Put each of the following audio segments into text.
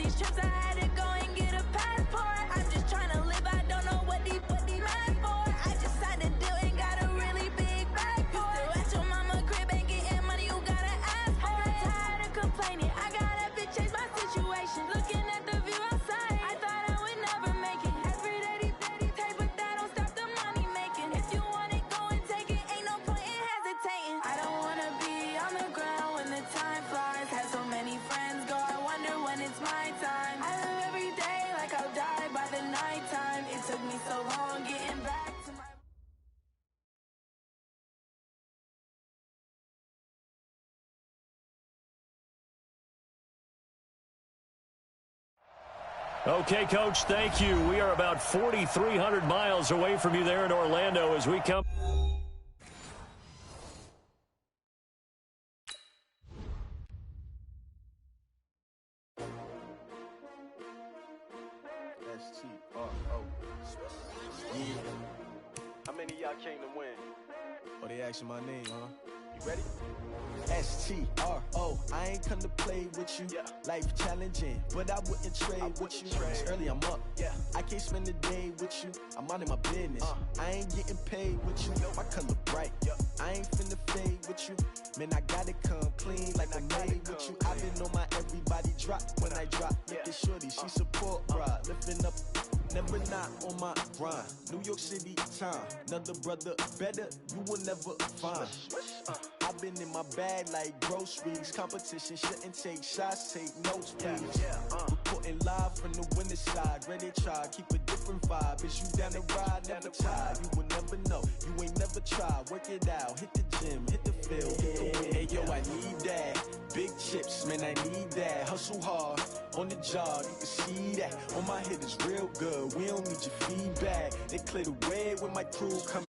these trips, I had to go and get a passport. I'm just trying to live, I don't know what these mad for. I just signed a deal and got a really big bag for it. Still at your mama crib, ain't getting money, you gotta ask for it. I got tired of complaining, I gotta change my situation. Looking at the view outside, I thought I would never make it. Every day they take, but that don't stop the money making. If you want it, go and take it, ain't no point in hesitating. I don't wanna be on the ground when the time flies. Had so many friends go, I wonder when it's my time. I live every day like I'll die by the nighttime. It took me so long getting back to my... Okay, Coach, thank you. We are about 4,300 miles away from you there in Orlando as we come. Yeah. How many of y'all came to win? Oh, they asking my name, huh? You ready? STRO, I ain't come to play with you. Yeah. Life challenging, but I wouldn't trade with you. It's early, I'm up. Yeah. I can't spend the day with you. I'm minding my business. I ain't getting paid with you. My color bright. I ain't finna fade with you. Man, I gotta come clean like I made with you. I've been on my everybody drop when I drop. Look at shorty, she support bra. Lifting up, never not on my grind. New York City time, another brother better, you will never find. I've been in my bag like groceries. Competition shouldn't take shots, take notes, please. Reporting live from the winter side. Ready to try, keep a different vibe. Is you down the ride, never tired. You will never know, you ain't never tried. Work it out, hit the gym, hit the field, hit the wind. Hey yo, I need that. Big chips, man, I need that. Hustle hard, on the job, you can see that. On my head is real good, we don't need your feedback. They clear the way when my crew come.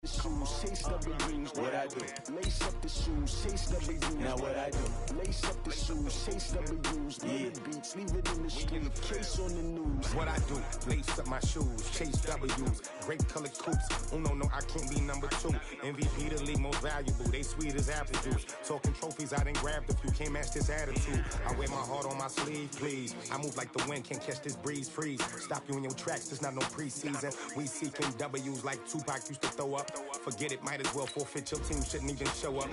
Shoes, chase W's, what I do. Lace up the shoes, chase W's, now what I do. Lace up the shoes, chase W's, yeah. Beats, leave it in the street, case on the news. What I do, lace up my shoes, chase W's, grape colored coops. Oh no, I can't be number 2. MVP the league most valuable, they sweet as apple juice. Talking trophies, I didn't grab the few, can't match this attitude. I wear my heart on my sleeve, please. I move like the wind, can't catch this breeze, freeze. Stop you in your tracks, there's not no preseason. We seeking W's like Tupac used to throw up. Forget it, might as well forfeit, your team shouldn't even show up.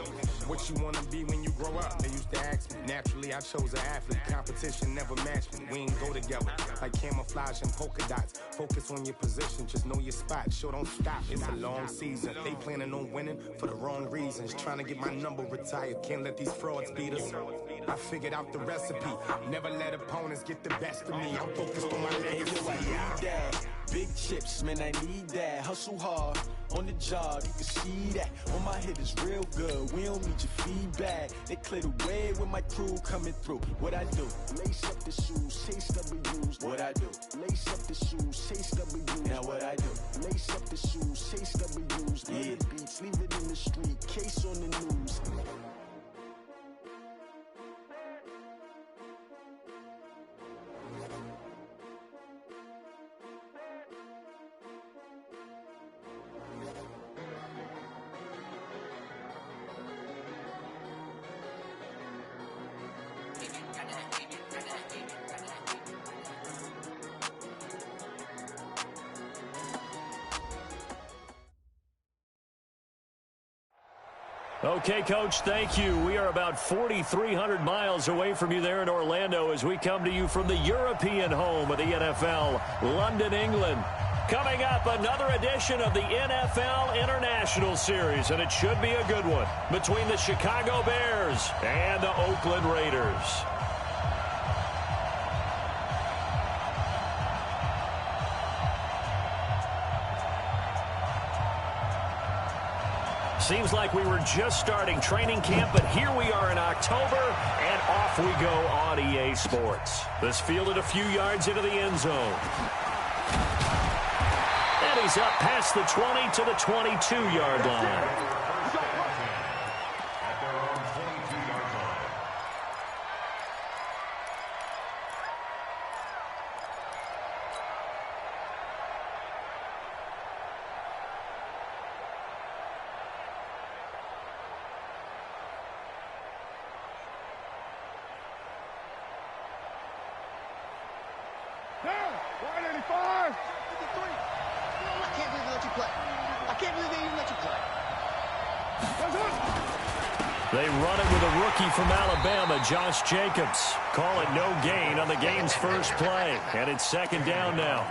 What you wanna be when you grow up? They used to ask me. Naturally, I chose an athlete. Competition never matched me. We ain't go together like camouflage and polka dots. Focus on your position, just know your spot. Show don't stop, it's a long season. They planning on winning for the wrong reasons. Trying to get my number retired, can't let these frauds beat us. I figured out the recipe. Never let opponents get the best of me. I'm focused on my legacy. I need that. Big chips, man, I need that. Hustle hard, on the job, you can see that. On my head is real good, we don't need your feedback. They clear the way when my crew coming through. What I do, lace up the shoes, chase W's. What I do, lace up the shoes, chase W's. Now what I do, lace up the shoes, chase W's. Yeah. Beats, leave it in the street, case on the news. Okay, Coach, thank you. We are about 4,300 miles away from you there in Orlando as we come to you from the European home of the NFL, London, England. Coming up, another edition of the NFL International Series, and it should be a good one, between the Chicago Bears and the Oakland Raiders. Seems like we were just starting training camp, but here we are in October, and off we go on EA Sports. This fielded a few yards into the end zone. And he's up past the 20 to the 22-yard line. 185. I can't believe they let you play. I can't believe they even let you play. They run it with a rookie from Alabama, Josh Jacobs. Call it no gain on the game's first play. And it's second down now.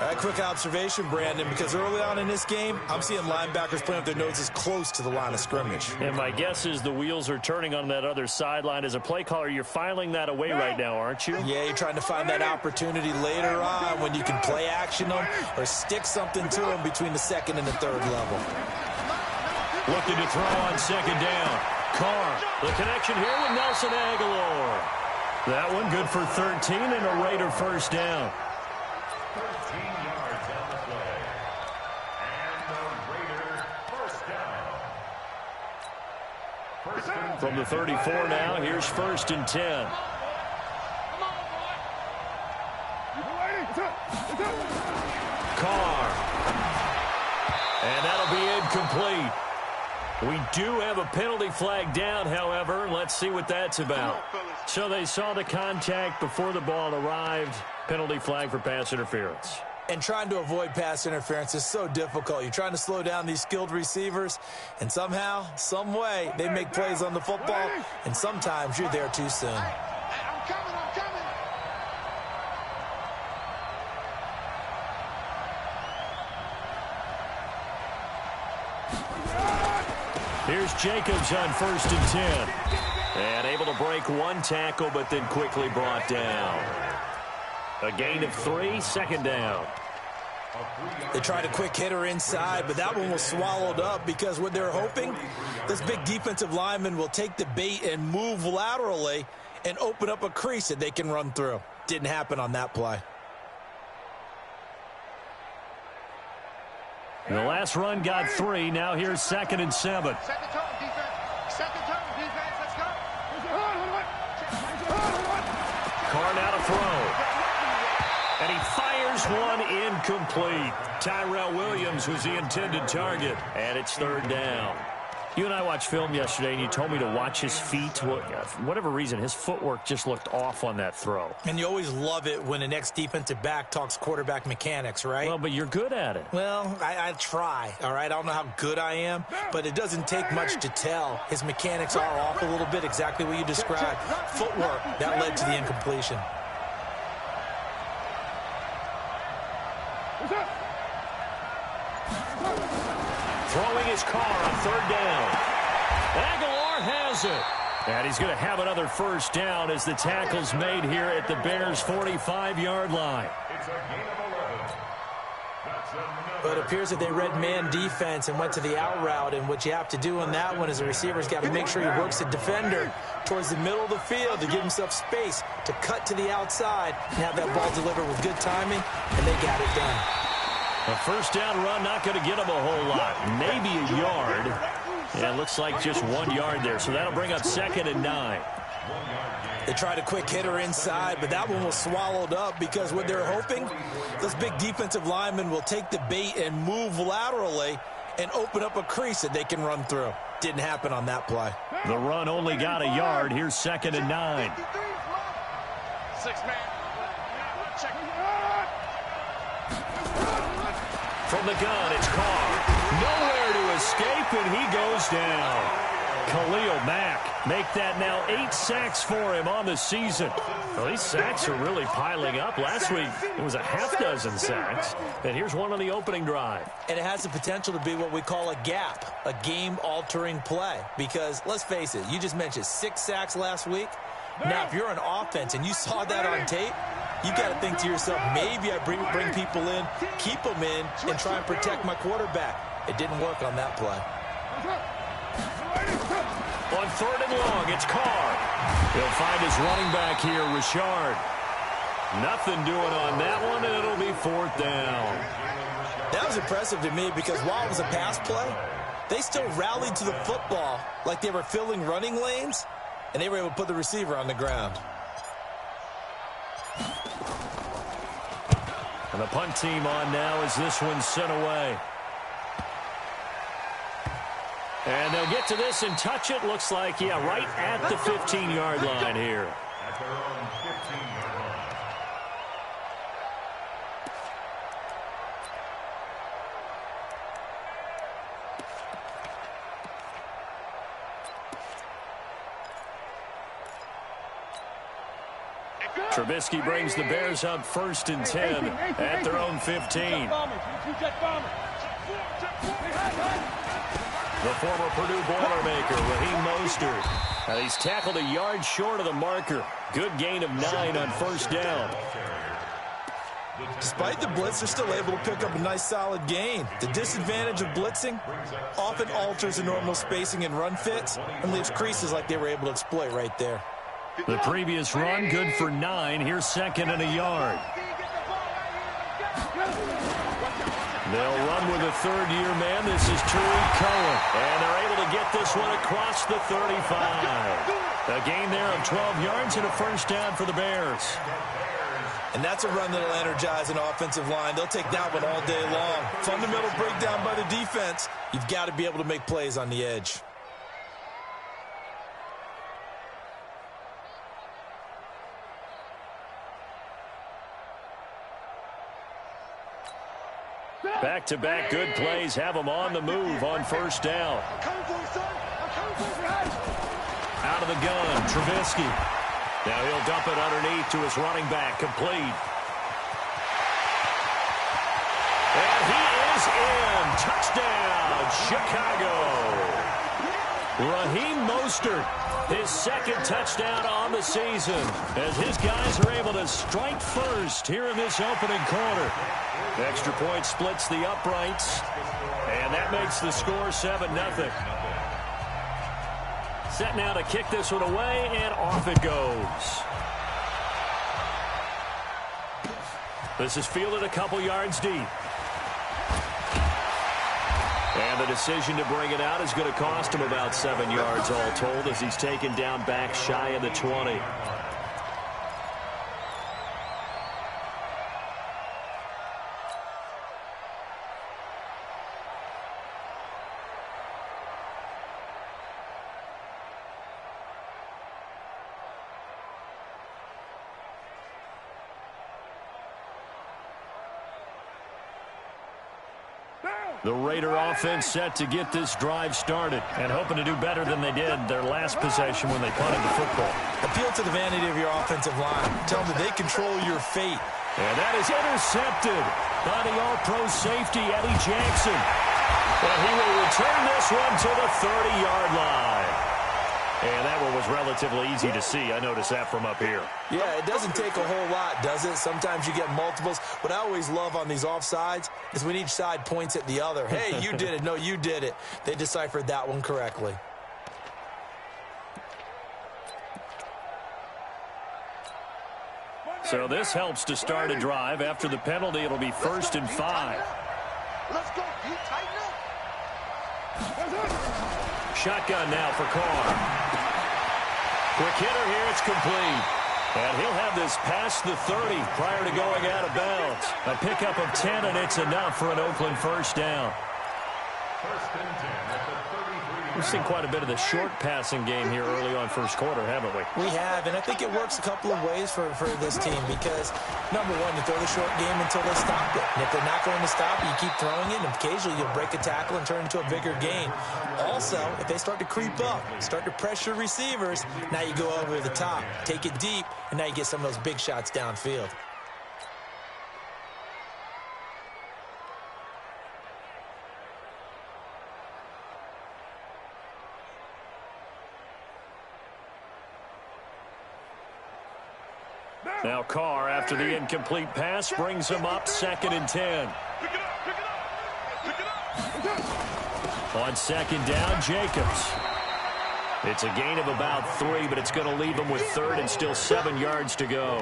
A quick observation, Brandon, because early on in this game, I'm seeing linebackers playing with their noses close to the line of scrimmage. And my guess is the wheels are turning on that other sideline. As a play caller, you're filing that away right now, aren't you? Yeah, you're trying to find that opportunity later on when you can play action them or stick something to them between the second and the third level. Looking to throw on second down. Carr, the connection here with Nelson Aguilar. That one good for 13 and a Raider first down. 13 yards on the play. And the Raider first down. From the 34 now, here's first and 10. Carr. And that'll be incomplete. We do have a penalty flag down, however. Let's see what that's about. So they saw the contact before the ball arrived. Penalty flag for pass interference. And trying to avoid pass interference is so difficult. You're trying to slow down these skilled receivers, and somehow, some way, they make plays on the football, and sometimes you're there too soon. I'm coming. Here's Jacobs on first and 10. And able to break one tackle, but then quickly brought down. A gain of 3, second down. They tried a quick hitter inside, but that one was swallowed up because what they're hoping, this big defensive lineman will take the bait and move laterally and open up a crease that they can run through. Didn't happen on that play. The last run got 3. Now here's second and 7. Set the tone, defense. Set the tone, defense. Let's go. Carr now to throw. And he fires one incomplete. Tyrell Williams was the intended target. And it's third down. You and I watched film yesterday, and you told me to watch his feet. Well, for whatever reason, his footwork just looked off on that throw. And you always love it when an ex-defensive back talks quarterback mechanics, right? Well, but you're good at it. Well, I try, all right? I don't know how good I am, but it doesn't take much to tell. His mechanics are off a little bit, exactly what you described. Footwork, that led to the incompletion. Throwing his Carr on third down. Aguilar has it. And he's going to have another first down as the tackle's made here at the Bears' 45-yard line. It's a gain of 11. That's another. But it appears that they read man defense and went to the out route, and what you have to do on that one is the receiver's got to make sure he works the defender towards the middle of the field to give himself space to cut to the outside and have that ball delivered with good timing, and they got it done. A first down run, not going to get him a whole lot. Maybe a yard. Yeah, it looks like just 1 yard there. So that'll bring up second and 9. They tried a quick hitter inside, but that one was swallowed up because what they're hoping, this big defensive lineman will take the bait and move laterally and open up a crease that they can run through. Didn't happen on that play. The run only got a yard. Here's second and 9. 6-man. Check. From the gun, it's Carr. Nowhere to escape, and he goes down. Khalil Mack make that now 8 sacks for him on the season. Well, these sacks are really piling up. Last week, it was a half dozen sacks. And here's one on the opening drive. And it has the potential to be what we call a gap, a game-altering play. Because, let's face it, you just mentioned 6 sacks last week. Now, if you're an offense and you saw that on tape, you got to think to yourself, maybe I bring people in, keep them in, and try and protect my quarterback. It didn't work on that play. On third and long, it's Carr. He'll find his running back here, Richard. Nothing doing on that one, and it'll be fourth down. That was impressive to me because while it was a pass play, they still rallied to the football like they were filling running lanes, and they were able to put the receiver on the ground. And the punt team on now as this one's sent away. And they'll get to this and touch it. Looks like, yeah, right at the 15-yard line here. At their own 15-yard line. Trubisky brings the Bears up 1st and 10 at their own 15. The former Purdue Boilermaker, Raheem Mostert. And he's tackled a yard short of the marker. Good gain of 9 on 1st down. Despite the blitz, they're still able to pick up a nice solid gain. The disadvantage of blitzing often alters the normal spacing and run fits and leaves creases like they were able to exploit right there. The previous run, good for 9. Here's 2nd and a yard. They'll run with a third-year man. This is Tariq Cohen. And they're able to get this one across the 35. A gain there of 12 yards and a 1st down for the Bears. And that's a run that'll energize an offensive line. They'll take that one all day long. Fundamental breakdown by the defense. You've got to be able to make plays on the edge. Back-to-back good plays have them on the move on 1st down. Out of the gun, Trubisky. Now he'll dump it underneath to his running back, complete. And he is in. Touchdown, Chicago. Raheem Mostert, his 2nd touchdown on the season, as his guys are able to strike first here in this opening quarter. Extra point splits the uprights, and that makes the score 7-0. Set now to kick this one away, and off it goes. This is fielded a couple yards deep. And the decision to bring it out is going to cost him about 7 yards all told, as he's taken down back shy of the 20. The Raider offense set to get this drive started and hoping to do better than they did their last possession when they punted the football. Appeal to the vanity of your offensive line. Tell them that they control your fate. And that is intercepted by the all-pro safety, Eddie Jackson. And he will return this one to the 30-yard line. And that one was relatively easy to see. I noticed that from up here. Yeah, it doesn't take a whole lot, does it? Sometimes you get multiples. What I always love on these offsides is when each side points at the other. Hey, you did it. No, you did it. They deciphered that one correctly. So this helps to start a drive. After the penalty, it'll be 1st and 5. Let's go. You tighten up. Shotgun now for Carr. Quick hitter here, it's complete. And he'll have this past the 30 prior to going out of bounds. A pickup of 10, and it's enough for an Oakland 1st down. 1st and 10 at the 33. We've seen quite a bit of the short passing game here early on 1st quarter, haven't we? We have, and I think it works a couple of ways for this team because, number one, you throw the short game until they stop it. And if they're not going to stop it, you keep throwing it, and occasionally you'll break a tackle and turn it into a bigger gain. Also, if they start to creep up, start to pressure receivers, now you go over the top, take it deep, and now you get some of those big shots downfield. Now Carr, after the incomplete pass, brings him up 2nd and 10. On 2nd down, Jacobs. It's a gain of about 3, but it's going to leave him with 3rd and still 7 yards to go.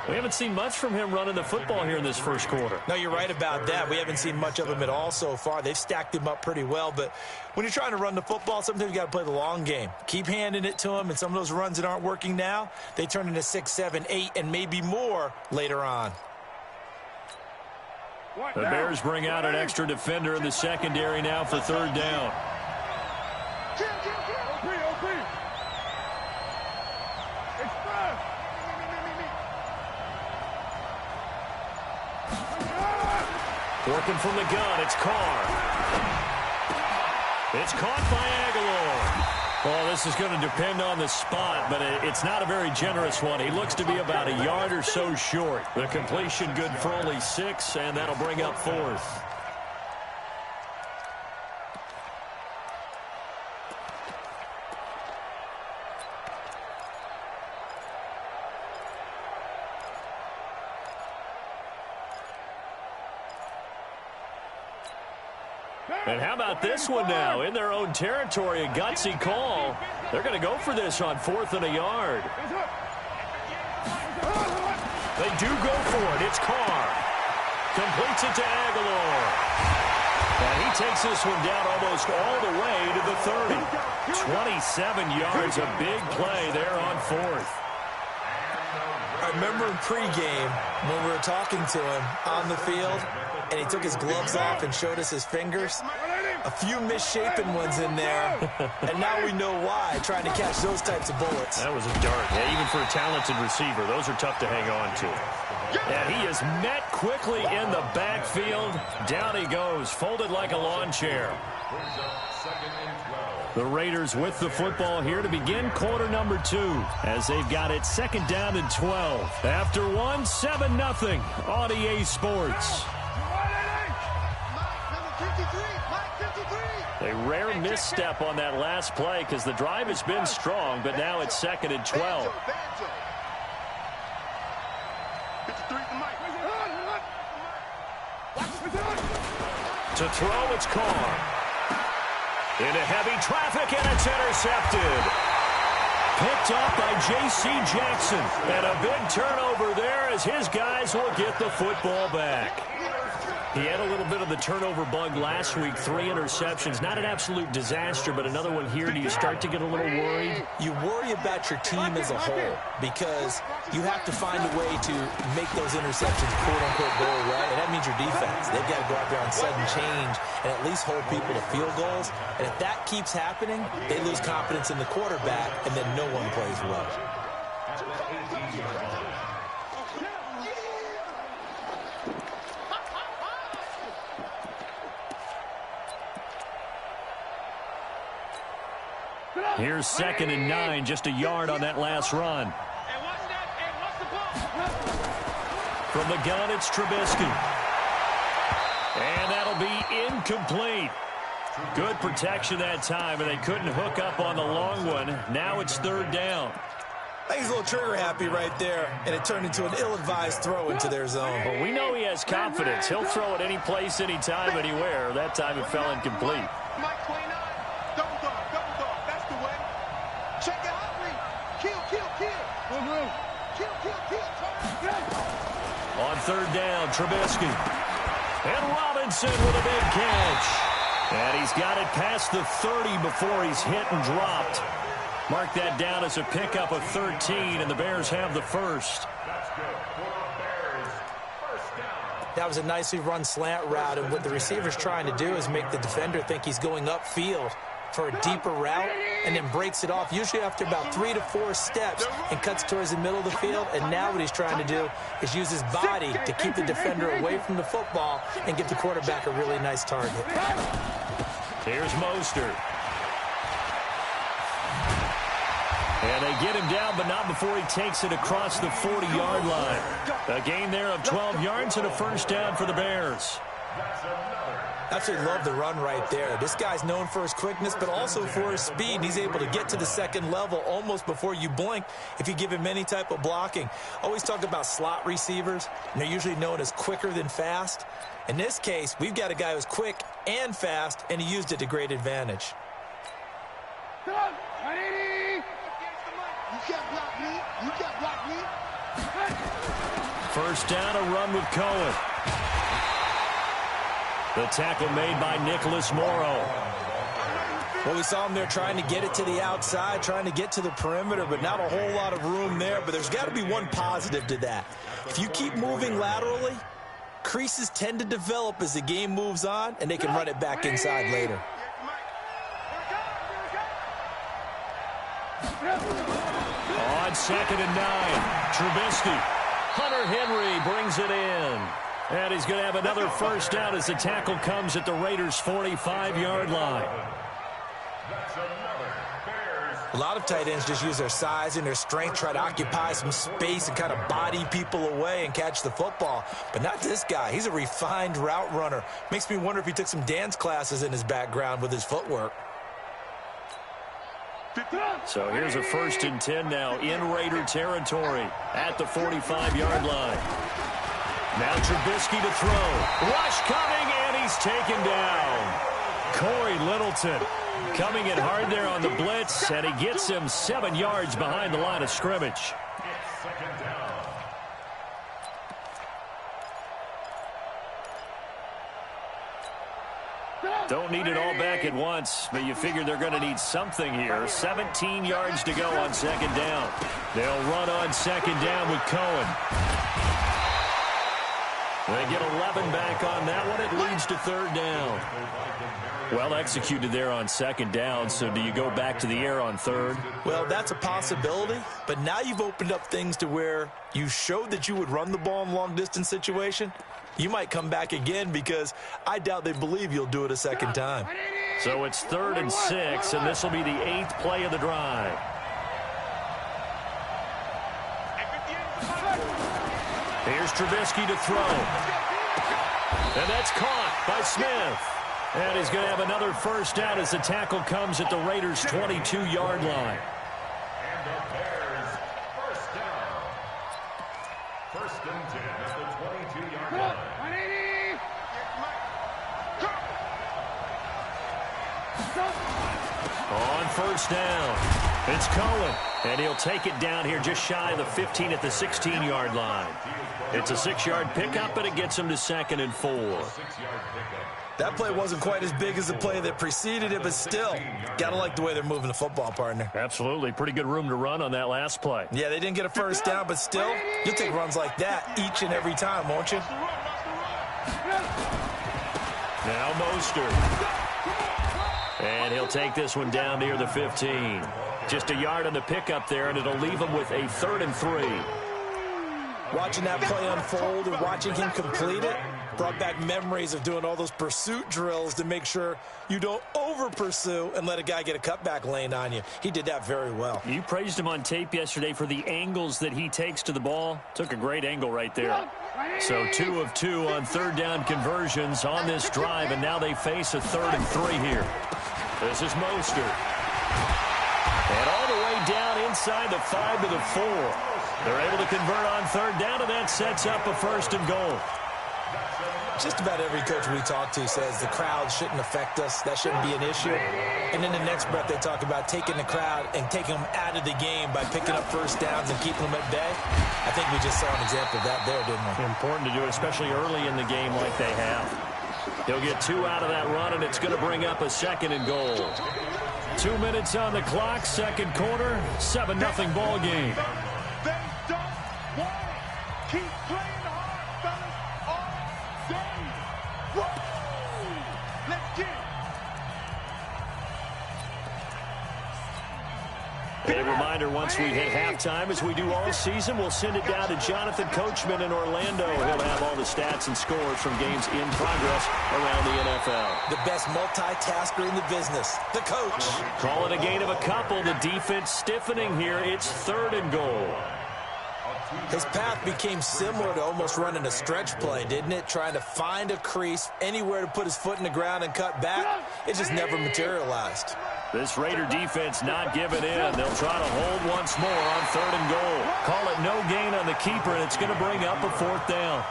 We haven't seen much from him running the football here in this 1st quarter. No, you're right about that. We haven't seen much of him at all so far. They've stacked him up pretty well, but when you're trying to run the football, sometimes you got to play the long game. Keep handing it to him, and some of those runs that aren't working now, they turn into 6, 7, 8, and maybe more later on. The Bears bring out an extra defender in the secondary now for 3rd down. Working from the gun, it's Carr. It's caught by Aguilar. Well, this is going to depend on the spot, but it's not a very generous one. He looks to be about a yard or so short. The completion good for only 6, and that'll bring up 4th. And how about this one now? In their own territory, a gutsy call. They're going to go for this on 4th and a yard. They do go for it. It's Carr. Completes it to Aguilar. And he takes this one down almost all the way to the 30. 27 yards, a big play there on 4th. I remember in pregame when we were talking to him on the field, and he took his gloves off and showed us his fingers. A few misshapen ones in there, and now we know why, trying to catch those types of bullets. That was a dart. Yeah, even for a talented receiver, those are tough to hang on to. And he is met quickly in the backfield. Down he goes, folded like a lawn chair. The Raiders with the football here to begin quarter number 2 as they've got it 2nd down and 12. After 1, 7-0 on EA Sports. A rare misstep on that last play because the drive has been strong, but now it's 2nd and 12. To throw, it's Carr. Into heavy traffic, and it's intercepted. Picked up by J.C. Jackson. And a big turnover there as his guys will get the football back. He had a little bit of the turnover bug last week, 3 interceptions. Not an absolute disaster, but another one here. Do you start to get a little worried? You worry about your team as a whole because you have to find a way to make those interceptions quote-unquote go right, and that means your defense. They've got to go out there on sudden change and at least hold people to field goals. And if that keeps happening, they lose confidence in the quarterback, and then no one plays well. Here's 2nd and 9, just a yard on that last run. From the gun, it's Trubisky. And that'll be incomplete. Good protection that time, and they couldn't hook up on the long one. Now it's 3rd down. I think he's a little trigger happy right there, and it turned into an ill-advised throw into their zone. Well, we know he has confidence. He'll throw it any place, anytime, anywhere. That time it fell incomplete. On 3rd down, Trubisky. And Robinson with a big catch. And he's got it past the 30 before he's hit and dropped. Mark that down as a pickup of 13, and the Bears have the first. That was a nicely run slant route, and what the receiver's trying to do is make the defender think he's going upfield for a deeper route, and then breaks it off, usually after about 3 to 4 steps, and cuts towards the middle of the field. And now what he's trying to do is use his body to keep the defender away from the football and give the quarterback a really nice target. Here's Mostert. And they get him down, but not before he takes it across the 40-yard line. A gain there of 12 yards and a first down for the Bears. Absolutely love the run right there. This guy's known for his quickness, but also for his speed. And he's able to get to the 2nd level almost before you blink if you give him any type of blocking. Always talk about slot receivers, and they're usually known as quicker than fast. In this case, we've got a guy who's quick and fast, and he used it to great advantage. You can't block me. You can't block me. First down, a run with Cohen. The tackle made by Nicholas Morrow. Well, we saw him there trying to get it to the outside, trying to get to the perimeter, but not a whole lot of room there. But there's got to be one positive to that. If you keep moving laterally, creases tend to develop as the game moves on, and they can run it back inside later. On 2nd and 9, Trubisky. Hunter Henry brings it in. And he's going to have another first down as the tackle comes at the Raiders' 45-yard line. That's another Bears A lot of tight ends just use their size and their strength, try to occupy some space and kind of body people away and catch the football. But not this guy. He's a refined route runner. Makes me wonder if he took some dance classes in his background with his footwork. So here's a 1st and 10 now in Raider territory at the 45-yard line. Now Trubisky to throw. Rush coming, and he's taken down. Corey Littleton coming in hard there on the blitz, and he gets him 7 yards behind the line of scrimmage. Don't need it all back at once, but you figure they're going to need something here. 17 yards to go on 2nd down. They'll run on 2nd down with Cohen. They get 11 back on that one. It leads to 3rd down. Well executed there on 2nd down, so do you go back to the air on 3rd? Well, that's a possibility, but now you've opened up things to where you showed that you would run the ball in long-distance situation. You might come back again because I doubt they believe you'll do it a 2nd time. So it's 3rd and 6, and this will be the 8th play of the drive. Here's Trubisky to throw. And that's caught by Smith. And he's going to have another 1st down as the tackle comes at the Raiders' 22-yard line. And the Bears, 1st down. 1st and 10 at the 22-yard line. On 1st down, it's Cohen, and he'll take it down here just shy of the 15 at the 16-yard line. It's a 6-yard pickup, and it gets him to 2nd and 4. That play wasn't quite as big as the play that preceded it, but still, got to like the way they're moving the football, partner. Absolutely. Pretty good room to run on that last play. Yeah, they didn't get a 1st down, but still, you'll take runs like that each and every time, won't you? Now Mostert. And he'll take this one down near the 15. Just a yard on the pickup there, and it'll leave him with a 3rd and 3. Watching that play unfold and watching him complete it brought back memories of doing all those pursuit drills to make sure you don't over-pursue and let a guy get a cutback lane on you. He did that very well. You praised him on tape yesterday for the angles that he takes to the ball. Took a great angle right there. So 2 of 2 on 3rd down conversions on this drive, and now they face a 3rd and 3 here. This is Mostert. And all the way down inside the 5 to the 4. They're able to convert on 3rd down, and that sets up a 1st and goal. Just about every coach we talk to says the crowd shouldn't affect us. That shouldn't be an issue. And in the next breath, they talk about taking the crowd and taking them out of the game by picking up 1st downs and keeping them at bay. I think we just saw an example of that there, didn't we? Important to do, especially early in the game like they have. He'll get 2 out of that run, and it's going to bring up a 2nd and goal. 2 minutes on the clock, 2nd quarter, 7-0 ball game. They don't want it. Keep playing hard, fellas, all day. Whoa! Let's get it. A reminder, once we hit halftime, as we do all season, we'll send it down to Jonathan Coachman in Orlando. He'll have all the stats and scores from games in progress around the NFL. The best multitasker in the business, the coach. Call it a gain of a couple. The defense stiffening here. It's 3rd and goal. His path became similar to almost running a stretch play, didn't it? Trying to find a crease, anywhere to put his foot in the ground and cut back. It just never materialized. This Raider defense not giving in. They'll try to hold once more on 3rd and goal. Call it no gain on the keeper, and it's going to bring up a 4th down.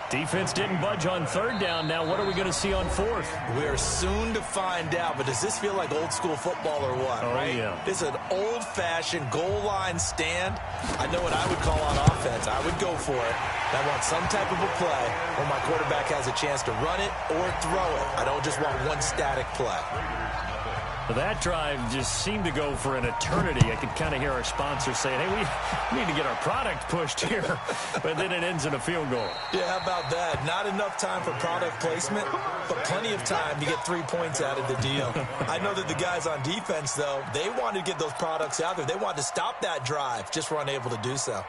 Defense didn't budge on 3rd down. Now what are we going to see on 4th? We're soon to find out, but does this feel like old school football or what, right? Yeah. It's an old-fashioned goal line stand. I know what I would call on offense. I would go for it. I want some type of a play where my quarterback has a chance to run it or throw it. I don't just want one static play. That drive just seemed to go for an eternity. I could kind of hear our sponsors saying, hey, we need to get our product pushed here. But then it ends in a field goal. Yeah, how about that? Not enough time for product placement, but plenty of time to get 3 points out of the deal. I know that the guys on defense, though, they wanted to get those products out there. They wanted to stop that drive, just were unable to do so.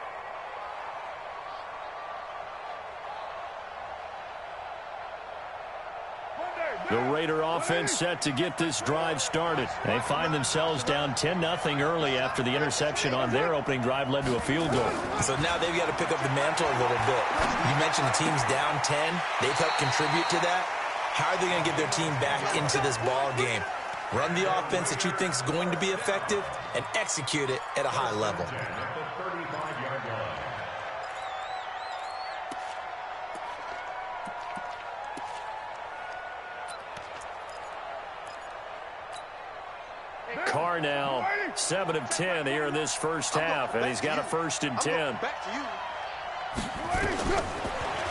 Monday, The Raider offense set to get this drive started. They find themselves down 10-0 early after the interception on their opening drive led to a field goal. So now they've got to pick up the mantle a little bit. You mentioned the team's down 10. They've helped contribute to that. How are they going to get their team back into this ball game? Run the offense that you think is going to be effective and execute it at a high level. Carr now 7 of 10 here in this first half, and he's got a 1st and 10.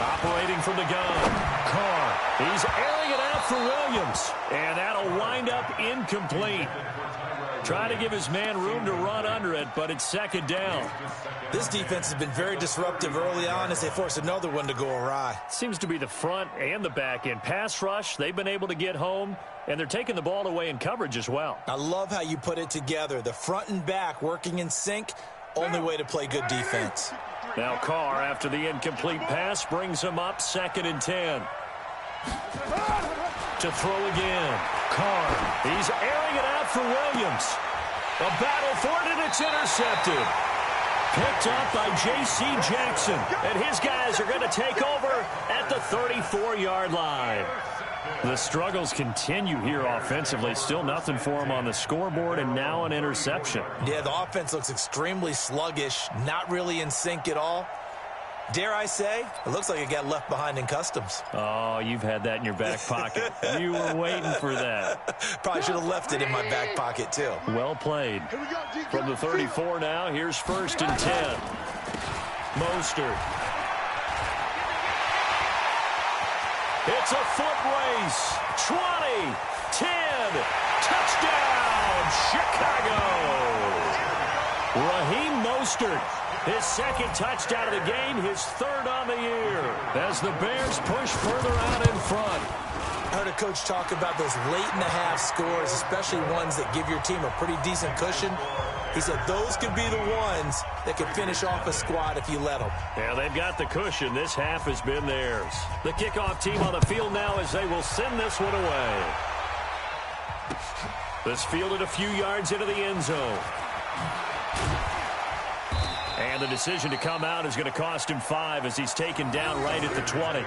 Operating from the gun, Carr. He's airing it out for Williams, and that'll wind up incomplete. Trying to give his man room to run under it, but it's 2nd down. This defense has been very disruptive early on as they force another one to go awry. Seems to be the front and the back end. Pass rush, they've been able to get home, and they're taking the ball away in coverage as well. I love how you put it together. The front and back working in sync, only way to play good defense. Now Carr, after the incomplete pass, brings him up 2nd and 10. To throw again. Carr, he's airing it out for Williams. A battle for it, and it's intercepted. Picked up by J.C. Jackson. And his guys are going to take over at the 34-yard line. The struggles continue here offensively. Still nothing for them on the scoreboard, and now an interception. Yeah, the offense looks extremely sluggish, not really in sync at all. Dare I say, it looks like it got left behind in customs. Oh, you've had that in your back pocket. You were waiting for that. Probably should have left it in my back pocket, too. Well played. From the 34 now, here's 1st and 10. Mostert. It's a foot race. 20, 10, touchdown, Chicago. Raheem Mostert. His 2nd touchdown of the game, his 3rd on the year, as the Bears push further out in front. I heard a coach talk about those late-in-the-half scores, especially ones that give your team a pretty decent cushion. He said those could be the ones that could finish off a squad if you let them. Yeah, they've got the cushion. This half has been theirs. The kickoff team on the field now as they will send this one away. This fielded a few yards into the end zone. And the decision to come out is going to cost him 5 as he's taken down right at the 20.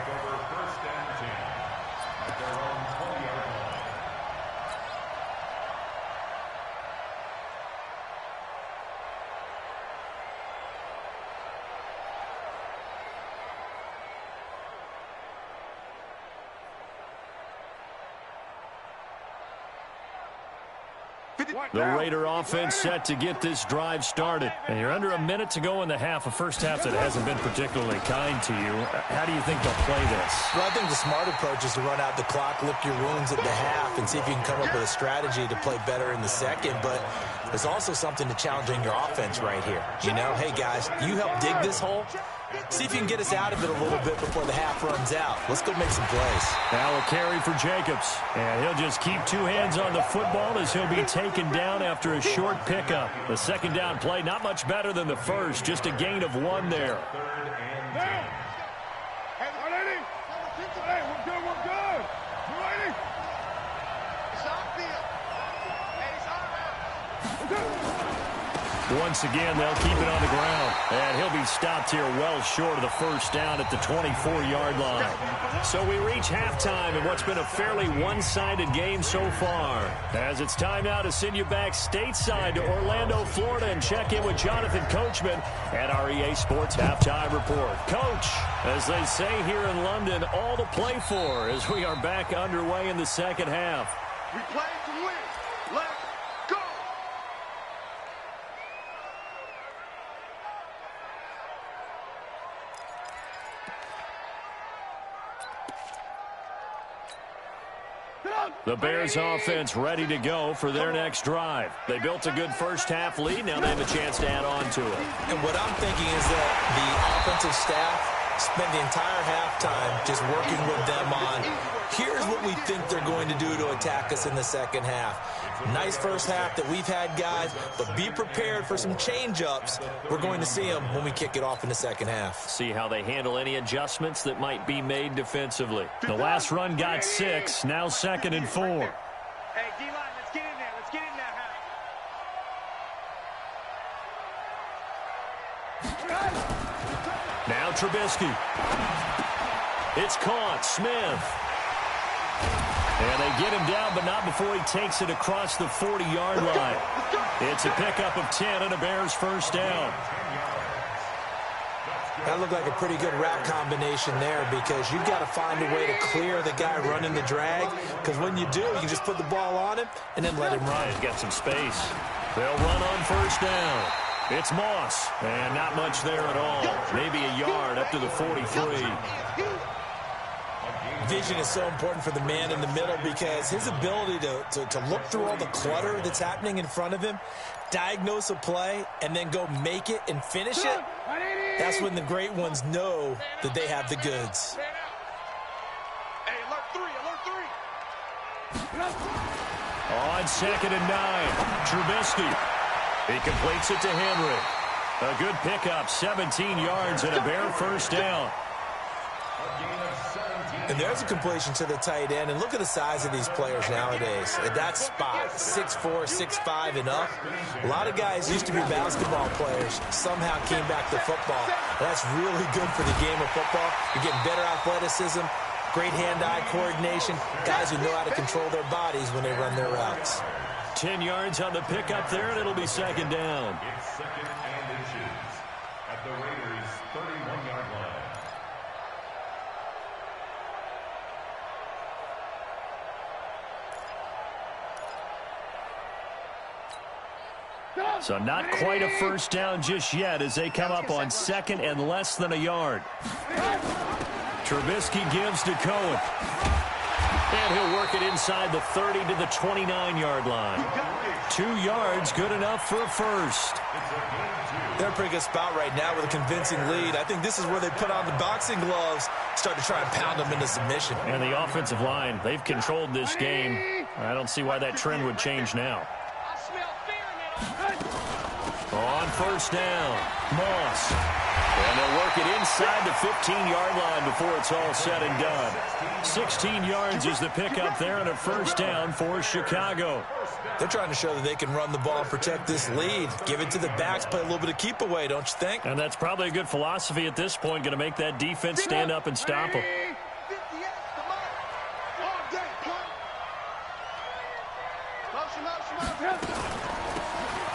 The Raider offense set to get this drive started. And you're under a minute to go in the half, a first half that hasn't been particularly kind to you. How do you think they'll play this? Well, I think the smart approach is to run out the clock, lick your wounds at the half, and see if you can come up with a strategy to play better in the second. But there's also something to challenging your offense right here. You know, hey, guys, you help dig this hole. See if you can get us out of it a little bit before the half runs out. Let's go make some plays. Now a carry for Jacobs. And he'll just keep 2 hands on the football as he'll be taken down after a short pickup. The 2nd down play, not much better than the first. Just a gain of 1 there. Hey, we're good, we're good. You ready? It's on field. Hey, it's on field. Once again, they'll keep it on the ground. And he'll be stopped here well short of the 1st down at the 24-yard line. So we reach halftime in what's been a fairly one-sided game so far. As it's time now to send you back stateside to Orlando, Florida, and check in with Jonathan Coachman at our EA Sports Halftime Report. Coach, as they say here in London, all to play for as we are back underway in the 2nd half. We play to win. Let's go. The Bears offense ready to go for their next drive. They built a good first half lead. Now they have a chance to add on to it. And what I'm thinking is that the offensive staff spent the entire halftime just working with them on, here's what we think they're going to do to attack us in the second half. Nice first half that we've had, guys, but be prepared for some change-ups. We're going to see them when we kick it off in the second half. See how they handle any adjustments that might be made defensively. The last run got 6, now 2nd and 4. Hey, D-line, let's get in there. Let's get in there. Now Trubisky. It's caught. Smith. And they get him down, but not before he takes it across the 40-yard line. It's a pickup of 10 and a Bears first down. That looked like a pretty good route combination there because you've got to find a way to clear the guy running the drag, because when you do, you just put the ball on him and then let him run. He's got some space. They'll run on first down. It's Moss, and not much there at all. Maybe a yard up to the 43. Vision is so important for the man in the middle because his ability to look through all the clutter that's happening in front of him, diagnose a play, and then go make it and finish it, that's when the great ones know that they have the goods. Hey, alert 3, alert 3. On 2nd and 9, Trubisky. He completes it to Henry. A good pickup, 17 yards and a Bear first down. And there's a completion to the tight end. And look at the size of these players nowadays. At that spot, 6'4", 6'5", and up. A lot of guys used to be basketball players, somehow came back to football. And that's really good for the game of football. You're getting better athleticism, great hand-eye coordination, guys who know how to control their bodies when they run their routes. 10 yards on the pickup there, and it'll be 2nd down. It's 2nd and inches at the Raiders' 31-yard line. So not quite a first down just yet as they come up on 2nd and less than a yard. Trubisky gives to Cohen. And he'll work it inside the 30 to the 29-yard line. 2 yards, good enough for a first. They're in a pretty good spot right now with a convincing lead. I think this is where they put on the boxing gloves, start to try and pound them into submission. And the offensive line, they've controlled this game. I don't see why that trend would change now. On first down, Moss. And they'll work it inside the 15-yard line before it's all said and done. 16 yards is the pickup there and a first down for Chicago. They're trying to show that they can run the ball and protect this lead. Give it to the backs, play a little bit of keep away, don't you think? And that's probably a good philosophy at this point, going to make that defense stand up and stop them.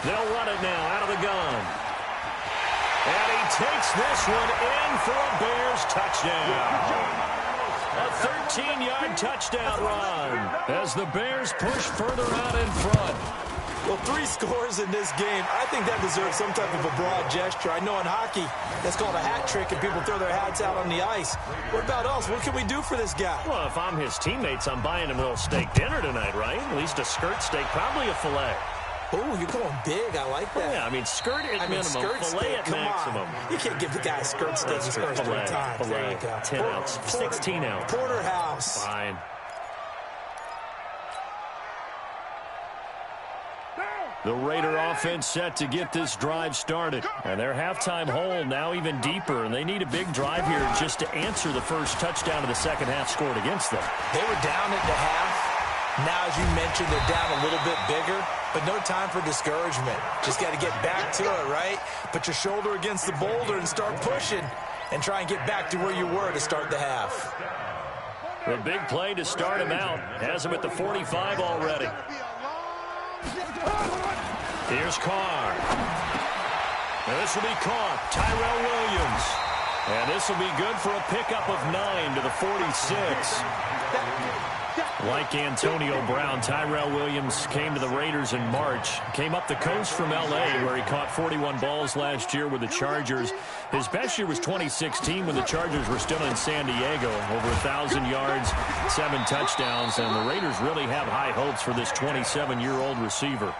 They'll run it now out of the gun. And he takes this one in for a Bears touchdown. A 13-yard touchdown run as the Bears push further out in front. Well, 3 scores in this game. I think that deserves some type of a broad gesture. I know in hockey, that's called a hat trick, and people throw their hats out on the ice. What about us? What can we do for this guy? Well, if I'm his teammates, I'm buying him a little steak dinner tonight, right? At least a skirt steak, probably a filet. Oh, you're going big. I like that. Yeah, I mean, skirt at minimum, skirt filet steak, at come maximum. On. You can't give the guy a skirt steak his first 3 times. There you go. 10 ounce, 16 ounce. Porterhouse. Fine. The Raider offense set to get this drive started. And their halftime hole now even deeper, and they need a big drive here just to answer the first touchdown of the second half scored against them. They were down at the half. Now, as you mentioned, they're down a little bit bigger, but no time for discouragement. Just got to get back to it, right? Put your shoulder against the boulder and start pushing and try and get back to where you were to start the half. The big play to start him out. Has him at the 45 already. Here's Carr. And this will be caught. Tyrell Williams. And this will be good for a pickup of 9 to the 46. Like Antonio Brown, Tyrell Williams came to the Raiders in March. Came up the coast from L.A., where he caught 41 balls last year with the Chargers. His best year was 2016 when the Chargers were still in San Diego. Over 1,000 yards, 7 touchdowns, and the Raiders really have high hopes for this 27-year-old receiver.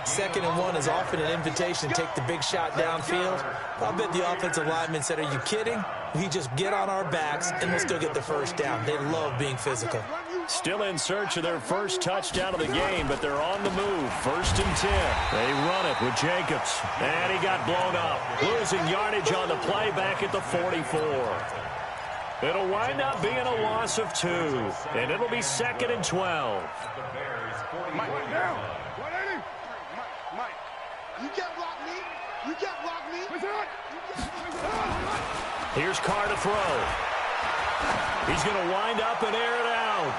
2nd and 1 is often an invitation to take the big shot downfield. I'll bet the offensive lineman said, are you kidding? We just get on our backs and let's go get the first down. They love being physical. Still in search of their first touchdown of the game, but they're on the move. 1st and 10. They run it with Jacobs. And he got blown up. Losing yardage on the play back at the 44. It'll wind up being a loss of 2. And it'll be 2nd and 12. Mike, now. 180. Mike, you can't block me. You can't block me. Here's Carr to throw. He's going to wind up and air it out.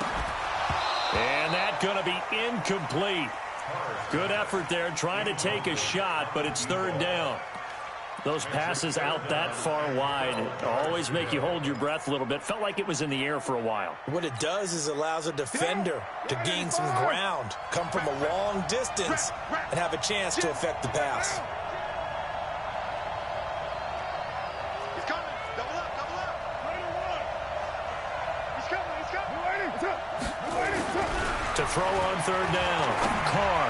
And that's going to be incomplete. Good effort there trying to take a shot, but it's 3rd down. Those passes out that far wide always make you hold your breath a little bit. Felt like it was in the air for a while. What it does is allows a defender to gain some ground, come from a long distance, and have a chance to affect the pass. He's coming. Double up, double up. He's coming, he's coming. To throw on 3rd down. Carr.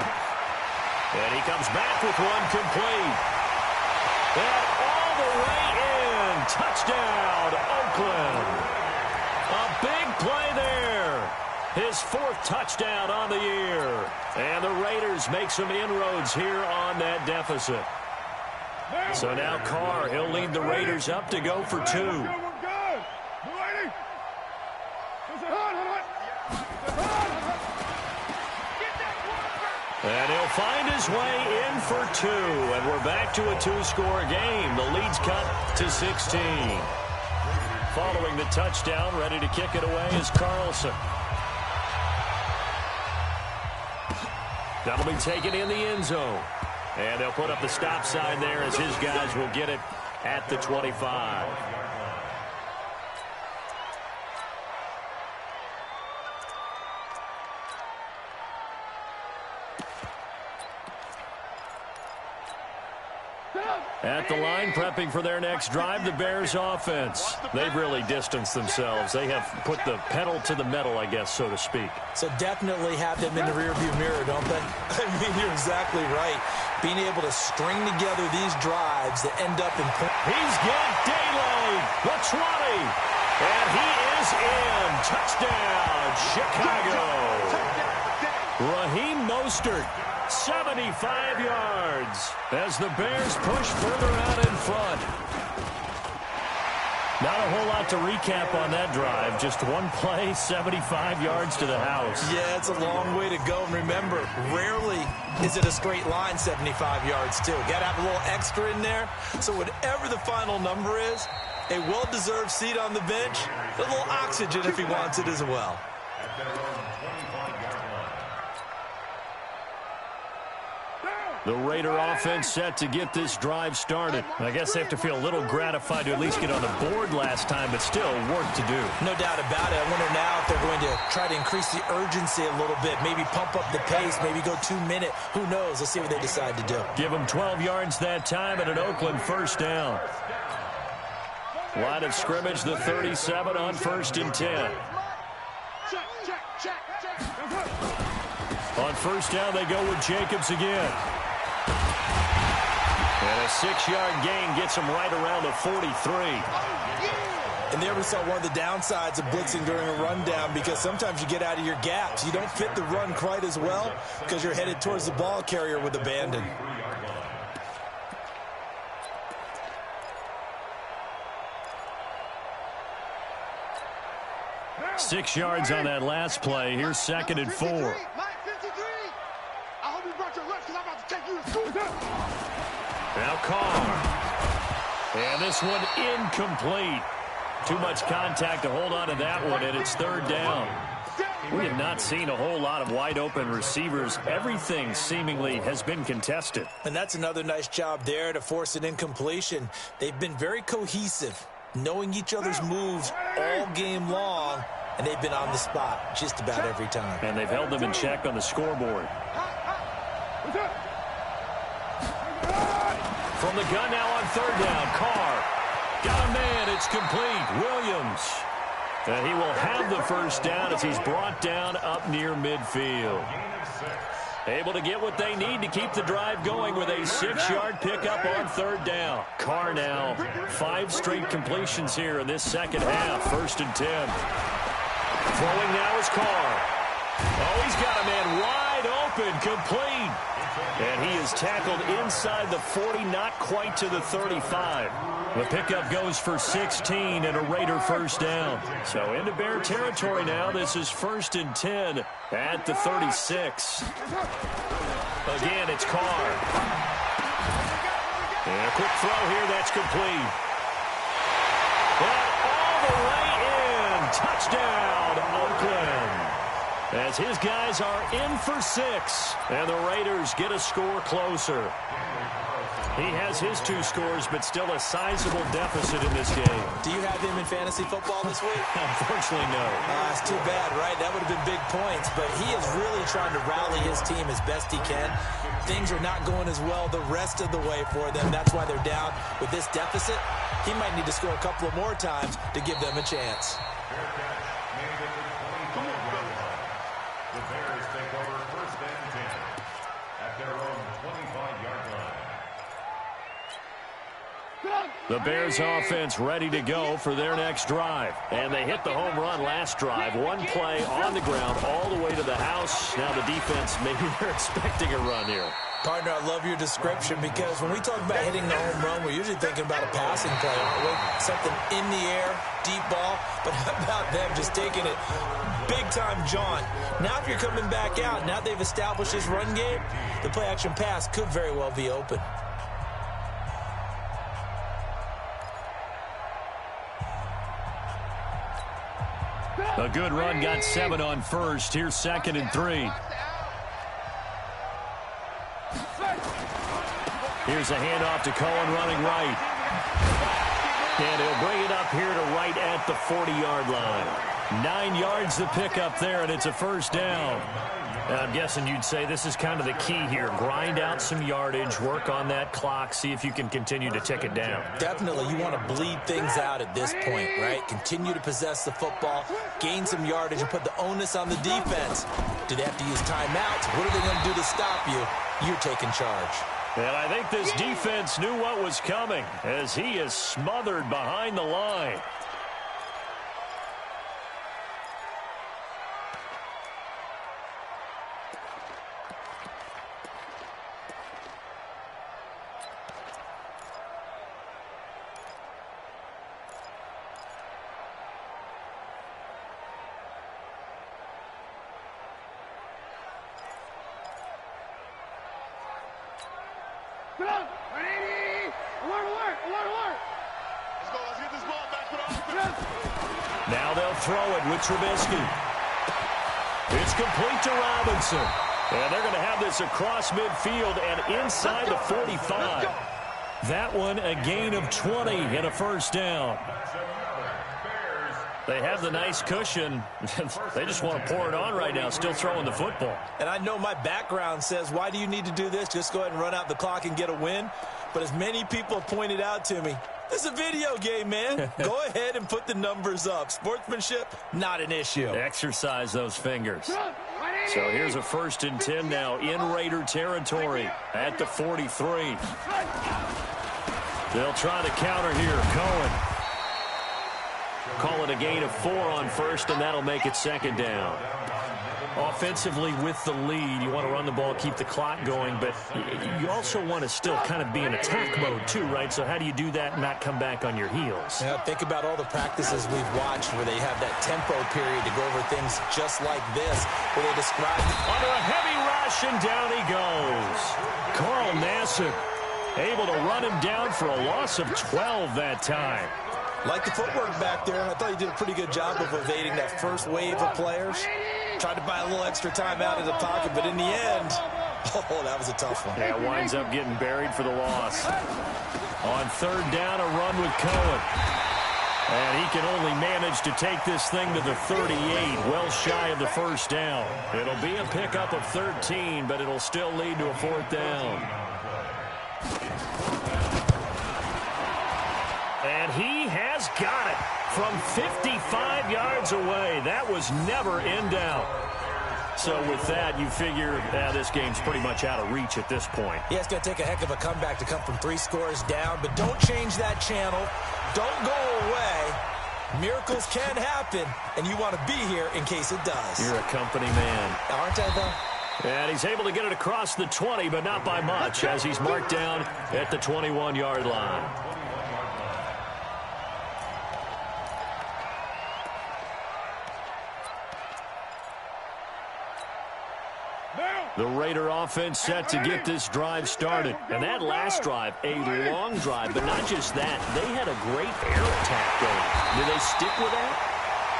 And he comes back with one complete. And all the way in. Touchdown, Oakland. A big play there. His 4th touchdown on the year. And the Raiders make some inroads here on that deficit. So now Carr, he'll lead the Raiders up to go for 2. And he'll find his way in for 2. And we're back to a 2-score game. The lead's cut to 16. Following the touchdown, ready to kick it away is Carlson. That'll be taken in the end zone. And they'll put up the stop sign there as his guys will get it at the 25. At the line, prepping for their next drive, the Bears offense. They've really distanced themselves. They have put the pedal to the metal, I guess, so to speak. So definitely have them in the rearview mirror, don't they? I mean, you're exactly right. Being able to string together these drives that end up in points. He's got daylight, the 20. And he is in. Touchdown, Chicago. Raheem Mostert. 75 yards as the Bears push further out in front. Not a whole lot to recap on that drive. Just one play, 75 yards to the house. Yeah, it's a long way to go. And remember, rarely is it a straight line 75 yards, too. Got to have a little extra in there. So whatever the final number is, a well-deserved seat on the bench, a little oxygen if he wants it as well. The Raider offense set to get this drive started. I guess they have to feel a little gratified to at least get on the board last time, but still work to do. No doubt about it. I wonder now if they're going to try to increase the urgency a little bit, maybe pump up the pace, maybe go 2-minute. Who knows? Let's see what they decide to do. Give them 12 yards that time and an Oakland 1st down. Line of scrimmage, the 37 on 1st and 10. On 1st down, they go with Jacobs again. And a 6-yard gain gets him right around the 43. And there we saw one of the downsides of blitzing during a rundown, because sometimes you get out of your gaps. You don't fit the run quite as well because you're headed towards the ball carrier with abandon. Six yards on that last play. Here's 2nd and 4. I hope you brought your lunch because I'm about to take you to school. Now Carr. And this one incomplete. Too much contact to hold on to that one, and it's 3rd down. We have not seen a whole lot of wide-open receivers. Everything seemingly has been contested. And that's another nice job there to force an incompletion. They've been very cohesive, knowing each other's moves all game long, and they've been on the spot just about every time. And they've held them in check on the scoreboard. From the gun now on 3rd down, Carr. Got a man, it's complete. Williams. And he will have the 1st down as he's brought down up near midfield. Able to get what they need to keep the drive going with a 6-yard pickup on 3rd down. Carr now 5 straight completions here in this second half. 1st and 10. Throwing now is Carr. Oh, he's got a man wide open, complete. And he is tackled inside the 40, not quite to the 35. The pickup goes for 16 and a Raider 1st down. So into Bear territory now. This is 1st and 10 at the 36. Again, it's Carr. And a quick throw here, that's complete. And all the way in. Touchdown, Oakland. As his guys are in for 6, and the Raiders get a score closer. He has his 2 scores, but still a sizable deficit in this game. Do you have him in fantasy football this week? Unfortunately, no. It's too bad, right? That would have been big points, but he is really trying to rally his team as best he can. Things are not going as well the rest of the way for them. That's why they're down with this deficit. He might need to score a couple of more times to give them a chance. The Bears take over 1st and 10 at their own 25-yard line. The Bears offense ready to go for their next drive. And they hit the home run last drive. 1 play on the ground all the way to the house. Now the defense, maybe they're expecting a run here. Partner, I love your description because when we talk about hitting the home run, we're usually thinking about a passing play, aren't we? Something in the air, deep ball. But how about them just taking it big-time jaunt? Now if you're coming back out, now they've established this run game, the play-action pass could very well be open. A good run, got 7 on 1st. Here's 2nd and 3. Here's a handoff to Cohen running right. And he'll bring it up here to right at the 40-yard line. 9 yards to pick up there, and it's a 1st down. And I'm guessing you'd say this is kind of the key here. Grind out some yardage, work on that clock, see if you can continue to tick it down. Definitely. You want to bleed things out at this point, right? Continue to possess the football, gain some yardage, and put the onus on the defense. Do they have to use timeouts? What are they going to do to stop you? You're taking charge. And I think this defense knew what was coming as he is smothered behind the line. Now they'll throw it with Trubisky. It's complete to Robinson. And they're going to have this across midfield and inside the 45. That one a gain of 20 and a 1st down. They have the nice cushion. They just want to pour it on right now, still throwing the football. And I know my background says, why do you need to do this? Just go ahead and run out the clock and get a win. But as many people have pointed out to me, this is a video game, man. Go ahead and put the numbers up. Sportsmanship, not an issue. Exercise those fingers. So here's a 1st and 10 now in Raider territory at the 43. They'll try to counter here. Cohen. Call it a gain of 4 on 1st, and that'll make it 2nd down. Offensively with the lead, you want to run the ball, keep the clock going, but you also want to still kind of be in attack mode too, right? So how do you do that and not come back on your heels? Yeah, think about all the practices we've watched where they have that tempo period to go over things just like this, where they describe under a heavy rush, and down he goes. Carl Nassib able to run him down for a loss of 12 that time. Like the footwork back there, I thought he did a pretty good job of evading that first wave of players. Tried to buy a little extra time out of the pocket, but in the end, oh, that was a tough one. Yeah, winds up getting buried for the loss. On 3rd down, a run with Cohen. And he can only manage to take this thing to the 38, well shy of the 1st down. It'll be a pickup of 13, but it'll still lead to a 4th down. And he has got it from 55 yards away. That was never in doubt. so with that, you figure this game's pretty much out of reach at this point. Yeah, it's going to take a heck of a comeback to come from 3 scores down, but don't change that channel. Don't go away. Miracles can happen, and you want to be here in case it does. You're a company man. Aren't I, though? And he's able to get it across the 20, but not by much, as he's marked down at the 21-yard line. The Raider offense set to get this drive started. And that last drive, a long drive, but not just that. They had a great air attack going. Do they stick with that?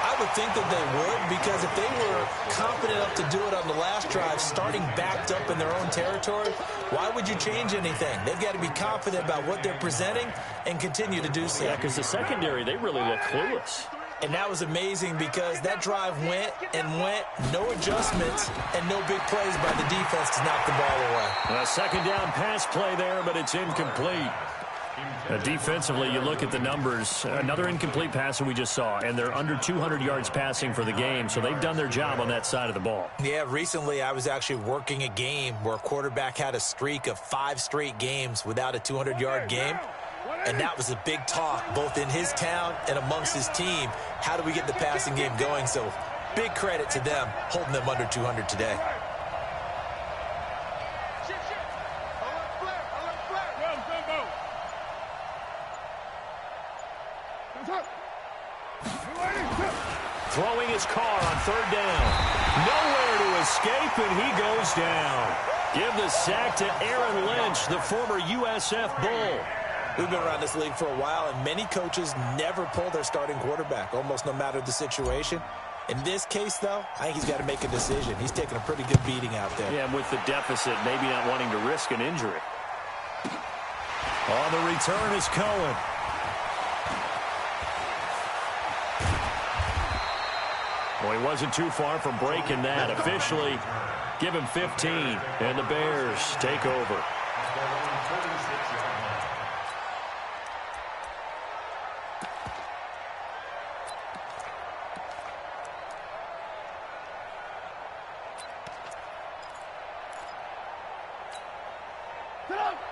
I would think that they would, because if they were confident enough to do it on the last drive, starting backed up in their own territory, why would you change anything? They've got to be confident about what they're presenting and continue to do so. Yeah, because the secondary, they really look clueless. And that was amazing because that drive went and went, no adjustments, and no big plays by the defense to knock the ball away. A second down pass play there, but it's incomplete. Defensively, you look at the numbers. Another incomplete pass that we just saw, and they're under 200 yards passing for the game, so they've done their job on that side of the ball. Yeah, recently I was actually working a game where a quarterback had a streak of 5 straight games without a 200-yard game. And that was a big talk, both in his town and amongst his team. How do we get the passing game going? So big credit to them, holding them under 200 today. Throwing his car on 3rd down. Nowhere to escape, and he goes down. Give the sack to Aaron Lynch, the former USF Bull. We've been around this league for a while, and many coaches never pull their starting quarterback, almost no matter the situation. In this case, though, I think he's got to make a decision. He's taking a pretty good beating out there. Yeah, with the deficit, maybe not wanting to risk an injury. On the return is Cohen. Well, he wasn't too far from breaking that. Officially, give him 15, and the Bears take over.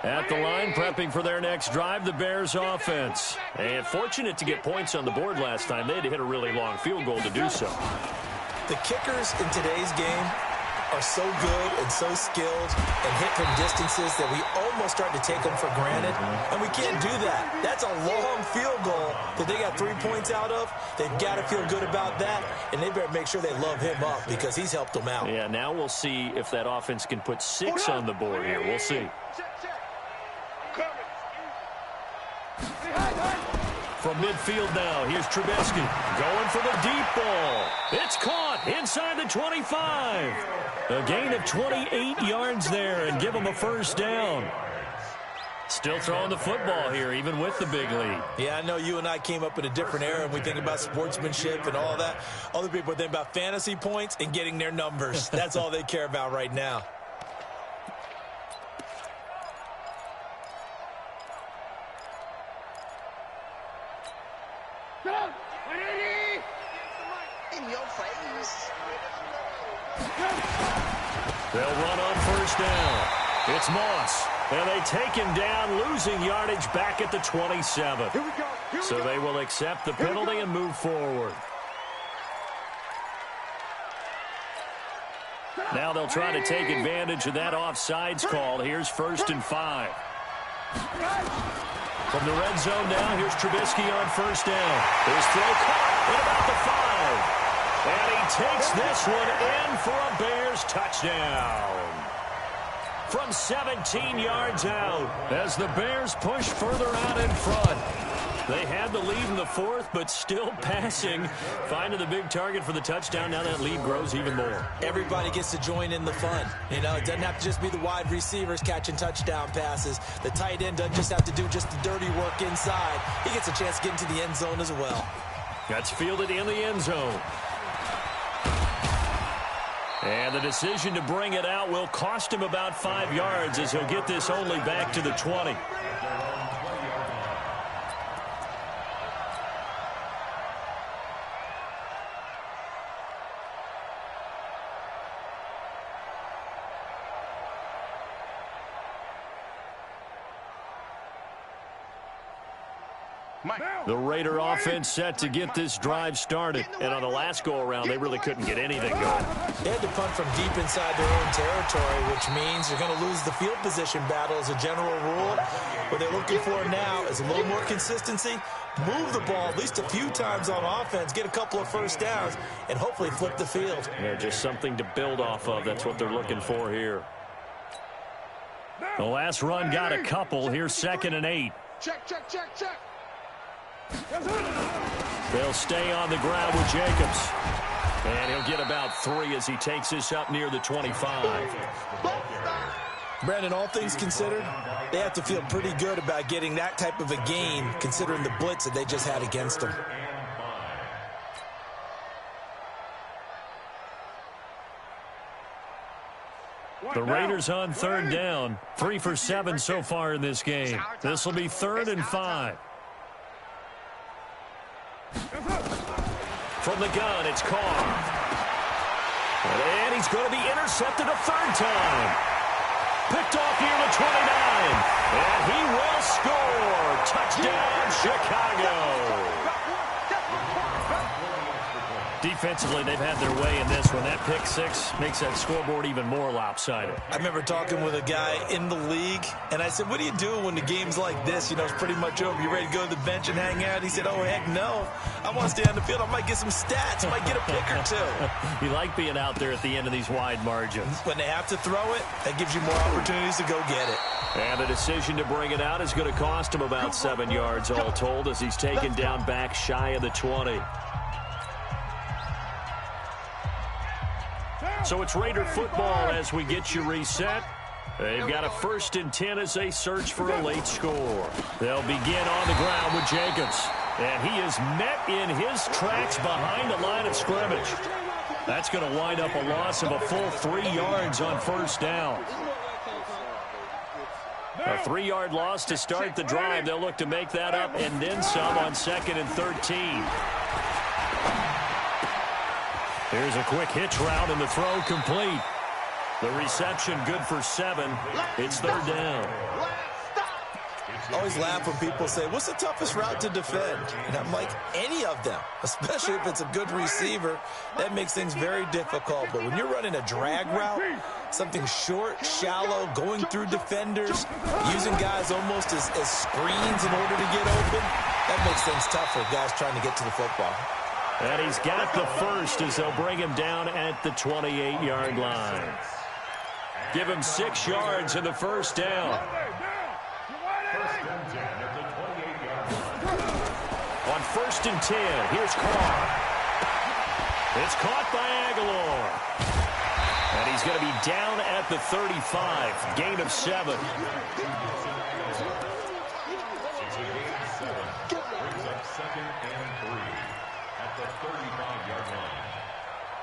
At the line, prepping for their next drive, the Bears offense. And fortunate to get points on the board last time. They had to hit a really long field goal to do so. The kickers in today's game are so good and so skilled and hit from distances that we almost start to take them for granted. And we can't do that. That's a long field goal that they got 3 points out of. They've got to feel good about that, and they better make sure they love him up because he's helped them out. Yeah, now we'll see if that offense can put 6 on the board here. We'll see. From midfield now, here's Trubisky going for the deep ball. It's caught inside the 25. A gain of 28 yards there and give him a 1st down. Still throwing the football here, even with the big lead. Yeah, I know you and I came up in a different era, and we think about sportsmanship and all that. Other people think about fantasy points and getting their numbers. That's all they care about right now. In your face. They'll run on 1st down. It's Moss. And they take him down, losing yardage back at the 27. So they will accept the penalty and move forward. Now they'll try to take advantage of that offsides call. Here's 1st and 5. From the red zone now, here's Trubisky on 1st down. His throw caught at about the 5. And he takes this one in for a Bears touchdown. From 17 yards out as the Bears push further out in front. They had the lead in the 4th, but still passing. Finding the big target for the touchdown. Now that lead grows even more. Everybody gets to join in the fun. You know, it doesn't have to just be the wide receivers catching touchdown passes. The tight end doesn't just have to do just the dirty work inside. He gets a chance to get into the end zone as well. That's fielded in the end zone. And the decision to bring it out will cost him about 5 yards as he'll get this only back to the 20. The Raider offense set to get this drive started. And on the last go-around, they really couldn't get anything going. They had to punt from deep inside their own territory, which means you're going to lose the field position battle as a general rule. What they're looking for now is a little more consistency, move the ball at least a few times on offense, get a couple of first downs, and hopefully flip the field. Yeah, just something to build off of. That's what they're looking for here. The last run got a couple. Here's 2nd and 8. Check, check, check, check. They'll stay on the ground with Jacobs. And he'll get about 3 as he takes this up near the 25. Brandon, all things considered, they have to feel pretty good about getting that type of a gain considering the blitz that they just had against them. The Raiders on 3rd down. 3 for 7 so far in this game. This will be 3rd and 5. From the gun, it's Carr. And he's going to be intercepted a 3rd time. Picked off near the 29. And he will score. Touchdown, Chicago. Defensively, they've had their way in this one. That pick 6 makes that scoreboard even more lopsided. I remember talking with a guy in the league, and I said, what do you do when the game's like this? You know, it's pretty much over. You ready to go to the bench and hang out? He said, oh, heck no. I want to stay on the field. I might get some stats. I might get a pick or 2. You like being out there at the end of these wide margins. When they have to throw it, that gives you more opportunities to go get it. And the decision to bring it out is going to cost him about 7 yards all told as he's taken down back shy of the 20. So it's Raider football as we get you reset. They've got a 1st and 10 as they search for a late score. They'll begin on the ground with Jacobs. And he is met in his tracks behind the line of scrimmage. That's going to wind up a loss of a full 3 yards on 1st down. A 3-yard loss to start the drive. They'll look to make that up and then some on 2nd and 13. Here's a quick hitch route and the throw complete. The reception good for 7. It's 3rd down. I always laugh when people say, what's the toughest route to defend? And I'm like, any of them, especially if it's a good receiver. That makes things very difficult. But when you're running a drag route, something short, shallow, going through defenders, using guys almost as screens in order to get open, that makes things tough for guys trying to get to the football. And he's got the 1st as they'll bring him down at the 28-yard line. Give him 6 yards in the 1st down. On 1st and 10, here's Carr. It's caught by Aguilar. And he's going to be down at the 35. Gain of 7.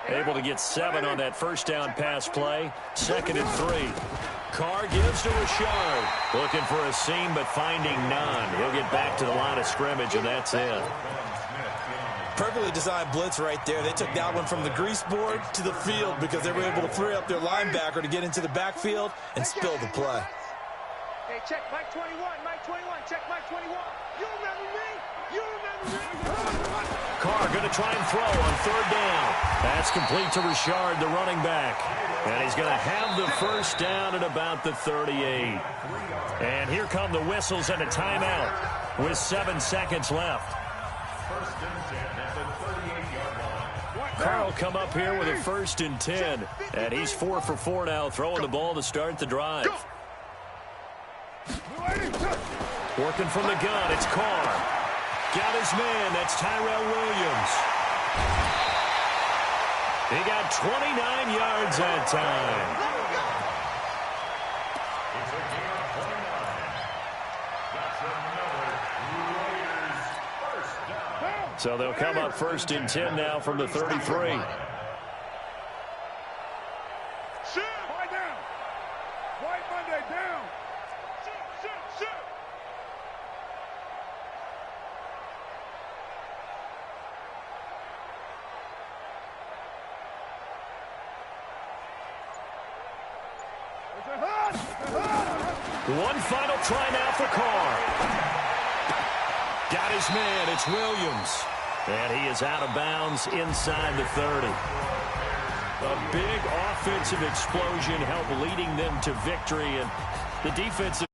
Able to get 7 on that 1st down pass play. 2nd and 3. Carr gives to Richard. Looking for a seam, but finding none. He'll get back to the line of scrimmage, and that's it. Perfectly designed blitz right there. They took that one from the grease board to the field because they were able to free up their linebacker to get into the backfield and spill the play. Hey, check Mike 21, Mike 21, check Mike 21. You remember me? You remember me? Carr going to try and throw on 3rd down. That's complete to Richard, the running back. And he's going to have the 1st down at about the 38. And here come the whistles and a timeout with 7 seconds left. Carr will come up here with a 1st and 10. And he's 4 for 4 now, throwing the ball to start the drive. Working from the gun, it's Carr. Got his man, that's Tyrell Williams. He got 29 yards that time. So they'll come up 1st and 10 now from the 33. One final try now for Carr. Got his man. It's Williams. And he is out of bounds inside the 30. A big offensive explosion helped leading them to victory. And the defensive